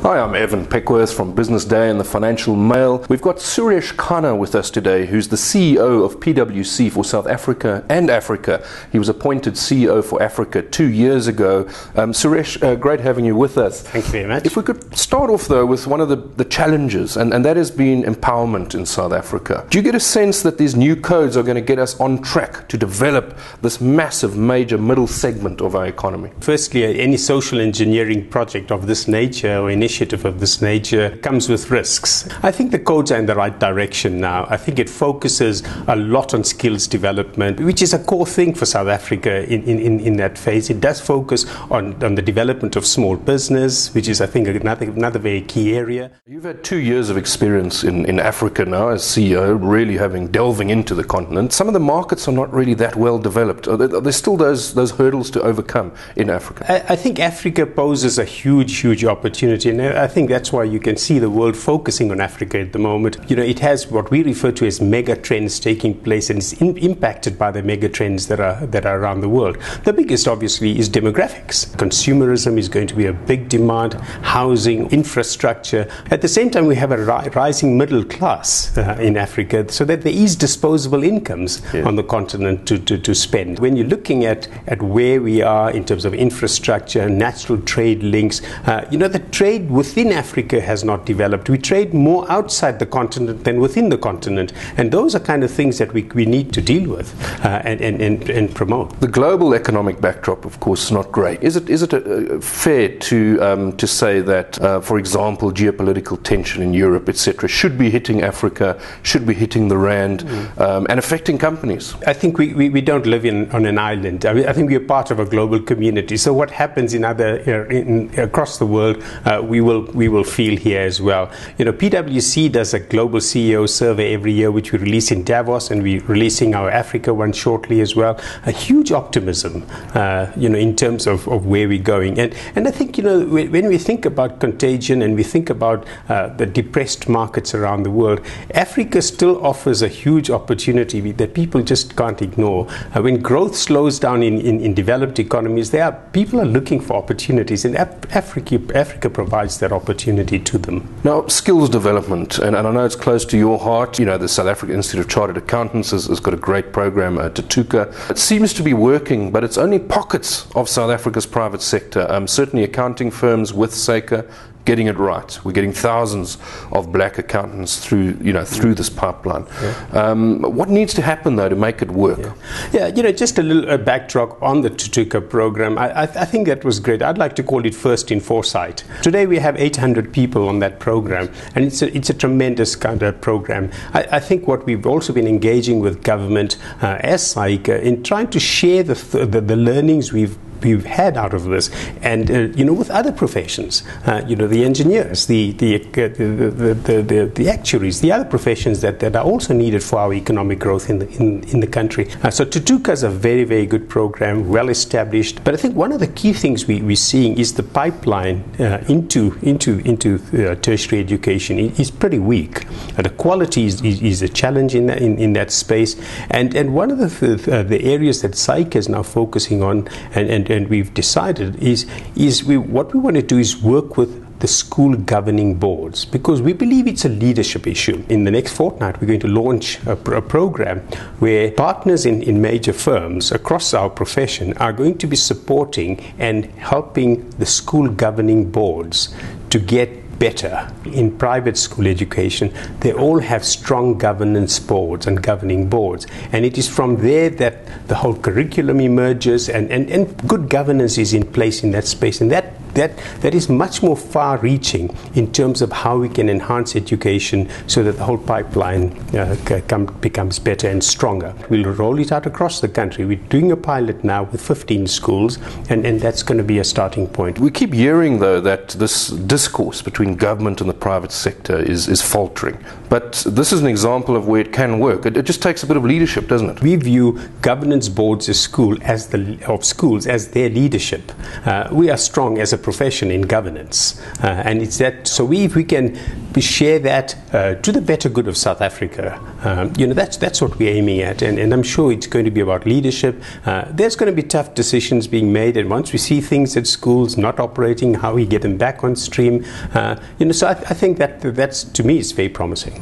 Hi, I'm Evan Pickworth from Business Day and the Financial Mail. We've got Suresh Kana with us today, who's the CEO of PwC for South Africa and Africa. He was appointed CEO for Africa 2 years ago. Suresh, great having you with us. Thank you very much. If we could start off, though, with one of the challenges, and that has been empowerment in South Africa. Do you get a sense that these new codes are going to get us on track to develop this massive, major middle segment of our economy? Firstly, any social engineering project of this nature or initiative of this nature comes with risks. I think the codes are in the right direction now. I think it focuses a lot on skills development, which is a core thing for South Africa in that phase. It does focus on the development of small business, which is, I think, another very key area. You've had 2 years of experience in Africa now as CEO, really delving into the continent. Some of the markets are not really that well developed. There's still those hurdles to overcome in Africa. I think Africa poses a huge opportunity, and I think that's why you can see the world focusing on Africa at the moment. You know, it has what we refer to as mega trends taking place, and it's impacted by the mega trends that are around the world. The biggest, obviously, is demographics. Consumerism is going to be a big demand, housing, infrastructure. At the same time, we have a rising middle class in Africa, so that there is disposable incomes on the continent to spend. When you're looking at where we are in terms of infrastructure, natural trade links, the trade within Africa has not developed. We trade more outside the continent than within the continent, and those are kind of things that we need to deal with and promote. The global economic backdrop, of course, is not great. Is it fair to say that, for example, geopolitical tension in Europe, etc., should be hitting Africa, should be hitting the rand, and affecting companies? I think we don't live on an island. I think we are part of a global community. So what happens across the world, we will feel here as well. You know, PwC does a global CEO survey every year, which we release in Davos, and we're releasing our Africa one shortly as well. A huge optimism, in terms of where we're going. And I think, when we think about contagion and we think about the depressed markets around the world, Africa still offers a huge opportunity that people just can't ignore. When growth slows down in developed economies, people are looking for opportunities, and Africa provides that opportunity to them. Now, skills development, and I know it's close to your heart. The South African Institute of Chartered Accountants has got a great program, Tutuka. It seems to be working, but it's only pockets of South Africa's private sector. Certainly accounting firms with Saica getting it right. We're getting thousands of black accountants through this pipeline. Yeah. What needs to happen, though, to make it work? Just a little backdrop on the Tutuka program. I think that was great. I'd like to call it first in foresight. Today we have 800 people on that program, and it's a tremendous kind of program. I think what we've also been engaging with government as Saica in trying to share the learnings we've had out of this, and with other professions, the engineers, the actuaries, the other professions that are also needed for our economic growth in the country. So Tutuka is a very, very good program, well established. But I think one of the key things we're seeing is the pipeline into tertiary education is pretty weak. The quality is a challenge in that space, and one of the areas that Saica is now focusing on and we've decided what we want to do is work with the school governing boards, because we believe it's a leadership issue. In the next fortnight, we're going to launch a program where partners in major firms across our profession are going to be supporting and helping the school governing boards to get better. In private school education, they all have strong governance boards and governing boards, and it is from there that the whole curriculum emerges, and good governance is in place in that space, and that is much more far-reaching in terms of how we can enhance education so that the whole pipeline becomes better and stronger. We'll roll it out across the country. We're doing a pilot now with 15 schools, and that's going to be a starting point. We keep hearing, though, that this discourse between government and the private sector is faltering. But this is an example of where it can work. It just takes a bit of leadership, doesn't it? We view governance boards of schools as their leadership. We are strong as a profession in governance, and it's that. So if we can share that to the better good of South Africa, that's what we're aiming at, and I'm sure it's going to be about leadership. There's going to be tough decisions being made, and once we see things at schools not operating, how we get them back on stream. So I think that's, to me, is very promising.